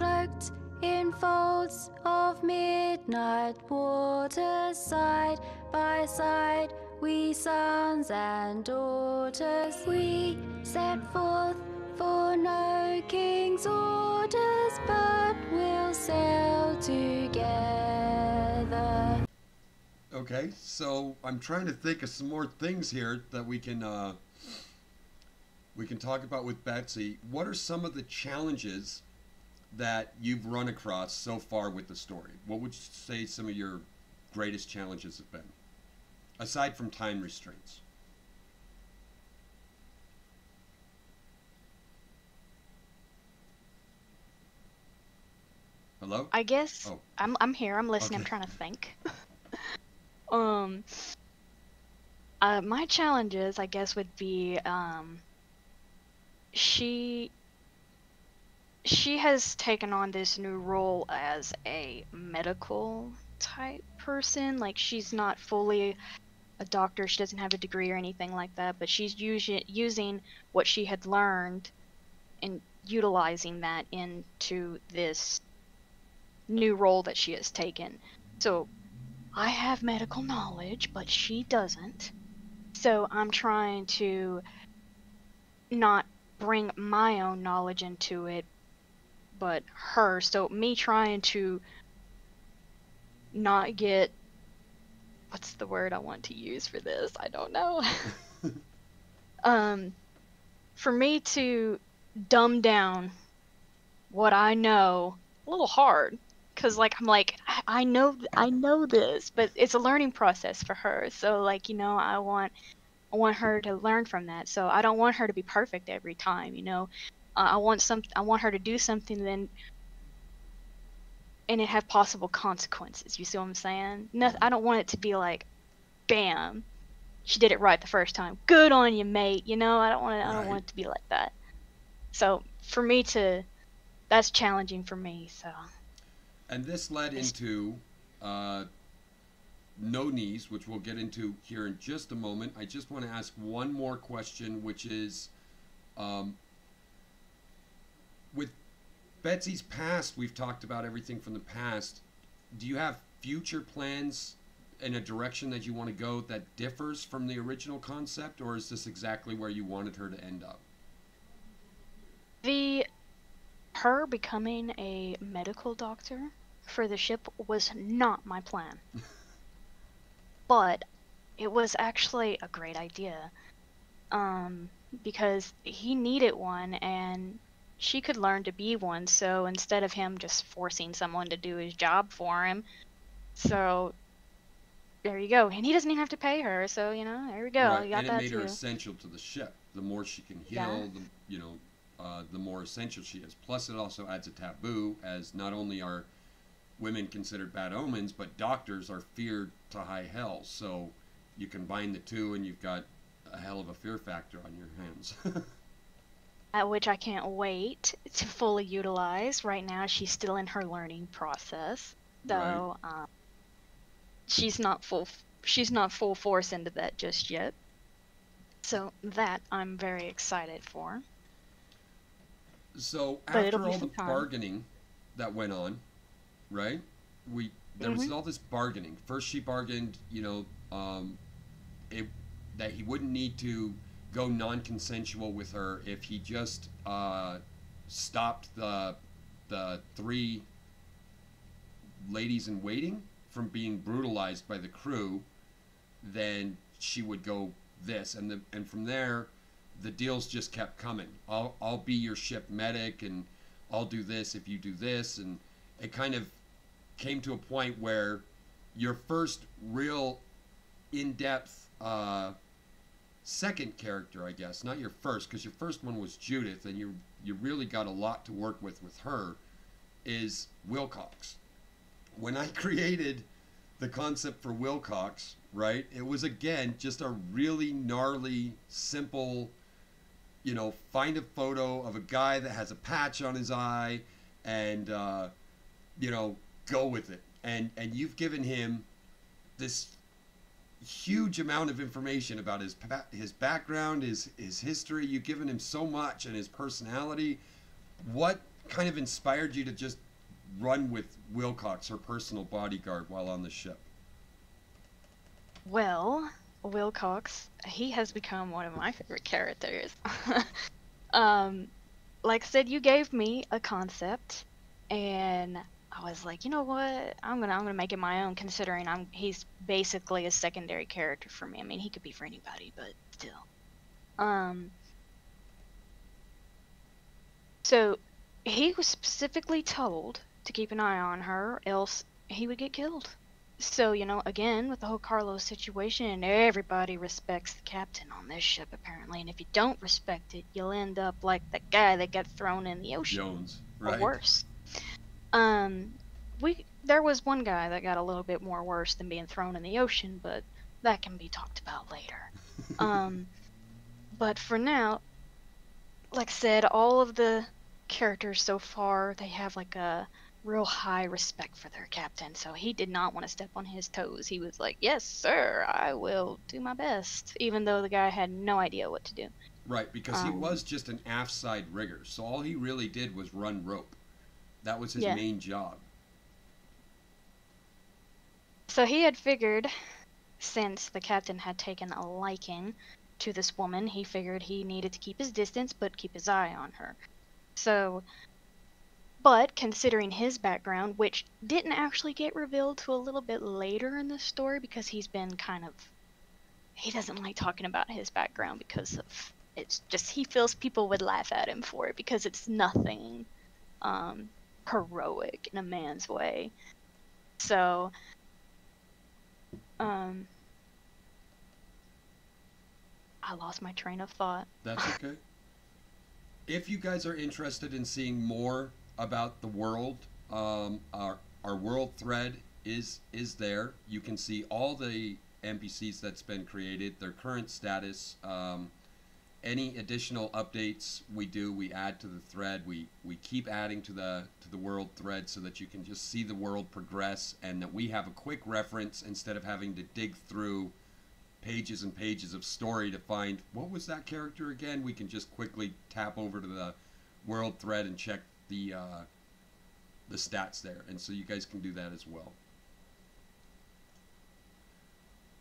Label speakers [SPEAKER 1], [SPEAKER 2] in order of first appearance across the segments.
[SPEAKER 1] cloaked in folds of midnight waters, side by side, we sons and daughters. We set forth for no king's orders, but we'll sail together.
[SPEAKER 2] Okay, so I'm trying to think of some more things here that we can talk about with Betsy. What are some of the challenges that you've run across so far with the story? What would you say some of your greatest challenges have been, aside from time restraints? Hello?
[SPEAKER 3] I guess
[SPEAKER 2] Oh,
[SPEAKER 3] I'm here. I'm listening. I'm
[SPEAKER 2] okay.
[SPEAKER 3] trying to think. Um, my challenges, I guess, would be she she has taken on this new role as a medical type person. Like she's not fully a doctor. She doesn't have a degree or anything like that, but she's using what she had learned and utilizing that into this new role that she has taken. So I have medical knowledge, but she doesn't. So I'm trying to not bring my own knowledge into it, but her. So me trying to not get, what's the word I want to use for this? I don't know. um, for me to dumb down what I know, a little hard. Cause like I'm like I know this, but it's a learning process for her. So like I want her to learn from that. So I don't want her to be perfect every time. I want her to do something then and it have possible consequences. You see what I'm saying? No, I don't want it to be like, bam, she did it right the first time. Good on you, mate. I don't
[SPEAKER 2] Right.
[SPEAKER 3] want it to be like that. So for me to, that's challenging for me. So
[SPEAKER 2] And this led
[SPEAKER 3] it's,
[SPEAKER 2] into uh, no knees, which we'll get into here in just a moment. I just want to ask one more question, which is um, with Betsy's past, we've talked about everything from the past. Do you have future plans in a direction that you want to go that differs from the original concept, or is this exactly where you wanted her to end up?
[SPEAKER 3] the her becoming a medical doctor for the ship was not my plan, but it was actually a great idea. Um, because he needed one and she could learn to be one. So instead of him just forcing someone to do his job for him, so there you go. And he doesn't even have to pay her. So there we go.
[SPEAKER 2] Right,
[SPEAKER 3] You
[SPEAKER 2] and
[SPEAKER 3] got
[SPEAKER 2] it
[SPEAKER 3] that
[SPEAKER 2] made her
[SPEAKER 3] too.
[SPEAKER 2] essential to the ship. The more she can
[SPEAKER 3] Yeah.
[SPEAKER 2] heal, the more essential she is. Plus, it also adds a taboo, as not only are women considered bad omens, but doctors are feared to high hell. So you combine the two, and you've got a hell of a fear factor on your hands.
[SPEAKER 3] At which I can't wait to fully utilize. Right now, she's still in her learning process.
[SPEAKER 2] Right.
[SPEAKER 3] So she's not full. She's not full force into that just yet. So that I'm very excited for.
[SPEAKER 2] So
[SPEAKER 3] But it'll
[SPEAKER 2] after
[SPEAKER 3] be
[SPEAKER 2] all the
[SPEAKER 3] some time.
[SPEAKER 2] bargaining that went on, right? We There was
[SPEAKER 3] Mhm.
[SPEAKER 2] all this bargaining. First, she bargained, it, that he wouldn't need to go non-consensual with her if he just stopped the three ladies in waiting from being brutalized by the crew. Then she would go this, and from there, the deals just kept coming. I'll be your ship medic, and I'll do this if you do this, and it kind of came to a point where your first real in-depth second character, I guess, not your first, because your first one was Judith, and you really got a lot to work with her, is Wilcox. When I created the concept for Wilcox, right, it was again just a really gnarly, simple, find a photo of a guy that has a patch on his eye, and you know, go with it. And you've given him this huge amount of information about his background, his history. You've given him so much, and his personality. What kind of inspired you to just run with Wilcox, her personal bodyguard, while on the ship?
[SPEAKER 3] Well, Wilcox, he has become one of my favorite characters. um, like I said, you gave me a concept, and I was like, you know what? I'm gonna make it my own, considering he's basically a secondary character for me. I mean, he could be for anybody, but still. Um, so he was specifically told to keep an eye on her, else he would get killed. So, again, with the whole Carlos situation, everybody respects the captain on this ship, apparently. And if you don't respect it, you'll end up like that guy that got thrown in the ocean.
[SPEAKER 2] Jones, right?
[SPEAKER 3] Or worse. There was one guy that got a little bit more worse than being thrown in the ocean, but that can be talked about later. But for now, like I said, all of the characters so far, they have like a real high respect for their captain, so he did not want to step on his toes. He was like, yes sir, I will do my best, even though the guy had no idea what to do.
[SPEAKER 2] Right, because he was just an aft side rigger, so all he really did was run rope. That was his main job.
[SPEAKER 3] So he had figured, since the captain had taken a liking to this woman, he figured he needed to keep his distance but keep his eye on her. So, but considering his background, which didn't actually get revealed till a little bit later in the story, because he doesn't like talking about his background because of, it's just, he feels people would laugh at him for it because it's nothing heroic in a man's way. So, I lost my train of thought.
[SPEAKER 2] That's okay. If you guys are interested in seeing more about the world, our world thread is there. You can see all the NPCs that's been created, their current status, any additional updates we add to the thread. We keep adding to the world thread so that you can just see the world progress, and that we have a quick reference instead of having to dig through pages and pages of story to find what was that character again. We can just quickly tap over to the world thread and check the stats there, and so you guys can do that as well.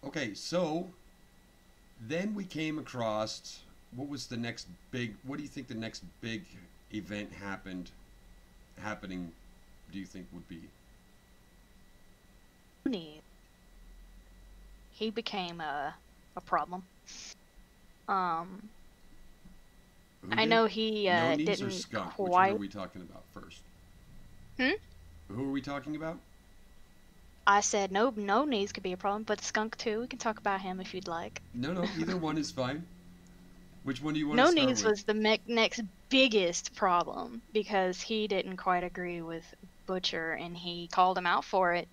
[SPEAKER 2] Okay, so then we came across, what was the next big, what do you think the next big event happening do you think would be?
[SPEAKER 3] He became a problem. I know he didn't
[SPEAKER 2] or skunk?
[SPEAKER 3] quite.
[SPEAKER 2] Which one are we talking about first? Who are we talking about?
[SPEAKER 3] I said no knees could be a problem, but skunk too. We can talk about him if you'd like.
[SPEAKER 2] No, either one is fine. Which one do you want
[SPEAKER 3] No
[SPEAKER 2] to start
[SPEAKER 3] knees
[SPEAKER 2] with?
[SPEAKER 3] was the next biggest problem because he didn't quite agree with Butcher and he called him out for it.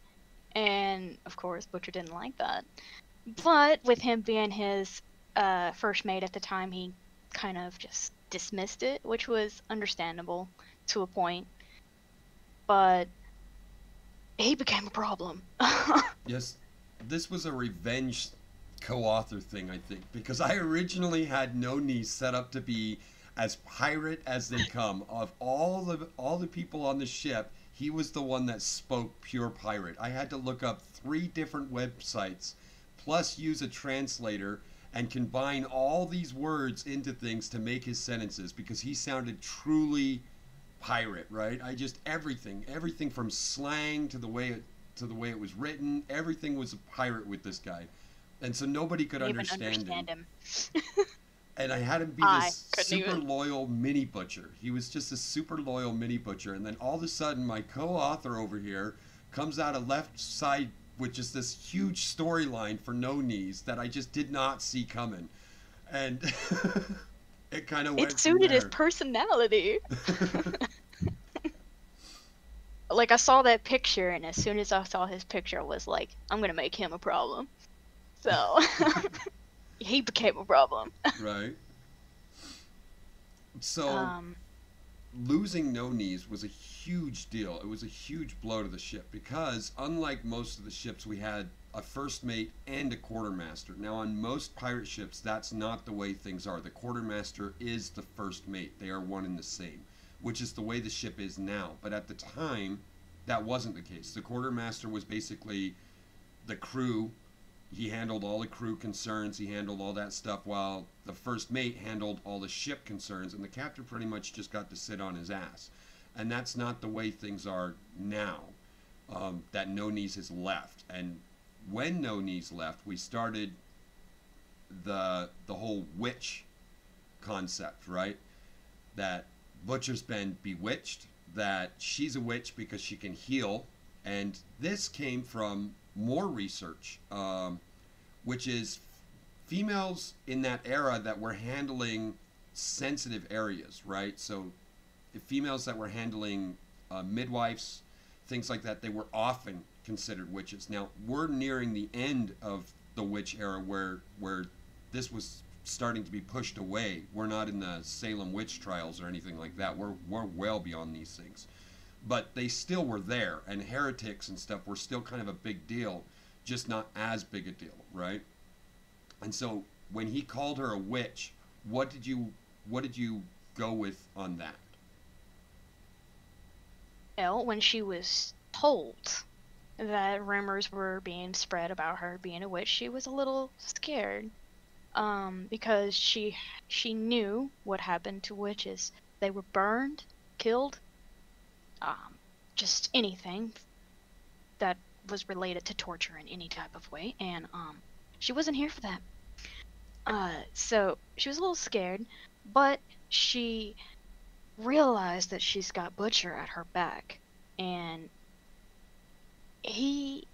[SPEAKER 3] And of course, Butcher didn't like that. But with him being his first mate at the time, he kind of just dismissed it, which was understandable to a point. But he became a problem.
[SPEAKER 2] Yes, this was a revenge co-author thing, I think, because I originally had No Knees set up to be as pirate as they come. Of all the people on the ship, he was the one that spoke pure pirate. I had to look up 3 different websites, plus use a translator, and combine all these words into things to make his sentences, because he sounded truly pirate, right? Everything from slang to the way it was written, everything was a pirate with this guy. And so nobody could understand him. And I had him be this super loyal mini butcher. He was just a super loyal mini butcher. And then all of a sudden, my co-author over here comes out of left side with just this huge storyline for No Knees that I just did not see coming. And it kind of went.
[SPEAKER 3] It suited his personality. Like, I saw that picture, and as soon as I saw his picture, I was like, I'm gonna make him a problem. So he became a problem.
[SPEAKER 2] Right. So losing No Knees was a huge deal. It was a huge blow to the ship because, unlike most of the ships, we had a first mate and a quartermaster. Now, on most pirate ships, that's not the way things are. The quartermaster is the first mate. They are one and the same. which is the way the ship is now. But at the time, that wasn't the case. The quartermaster was basically the crew. He handled all the crew concerns, he handled all that stuff, while the first mate handled all the ship concerns, and the captain pretty much just got to sit on his ass. And that's not the way things are now, that No Knees has left. And when No Knees left, we started the whole witch concept, right? That Butcher's been bewitched, that she's a witch because she can heal, and this came from more research, which is females in that era that were handling sensitive areas, right? So if females that were handling midwives, things like that, they were often considered witches. Now we're nearing the end of the witch era where this was starting to be pushed away. We're not in the Salem witch trials or anything like that. We're well beyond these things. But they still were there, and heretics and stuff were still kind of a big deal, just not as big a deal, right? And so when he called her a witch, what did you go with on that?
[SPEAKER 3] Well, when she was told that rumors were being spread about her being a witch, she was a little scared, because she knew what happened to witches. They were burned, killed, just anything that was related to torture in any type of way, and she wasn't here for that. So she was a little scared, but she realized that she's got Butcher at her back, and he's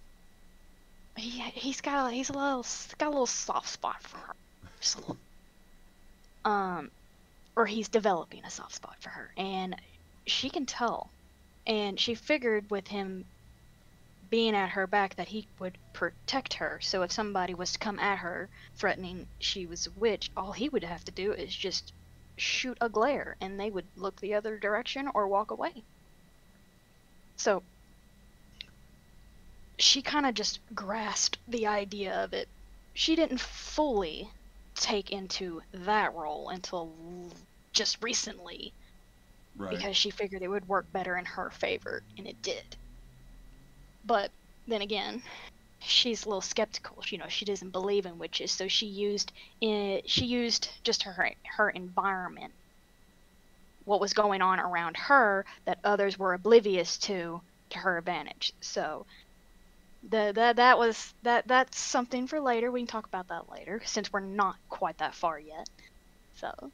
[SPEAKER 3] got a little soft spot for her, just a little, or he's developing a soft spot for her, and she can tell. And she figured with him being at her back that he would protect her. So if somebody was to come at her threatening she was a witch, all he would have to do is just shoot a glare, and they would look the other direction or walk away. So she kind of just grasped the idea of it. She didn't fully take into that role until just recently.
[SPEAKER 2] Right.
[SPEAKER 3] Because she figured it would work better in her favor, and it did. But then again, she's a little skeptical. You know, she doesn't believe in witches, so she used just her environment, what was going on around her that others were oblivious to her advantage. So that's something for later. We can talk about that later, since we're not quite that far yet. So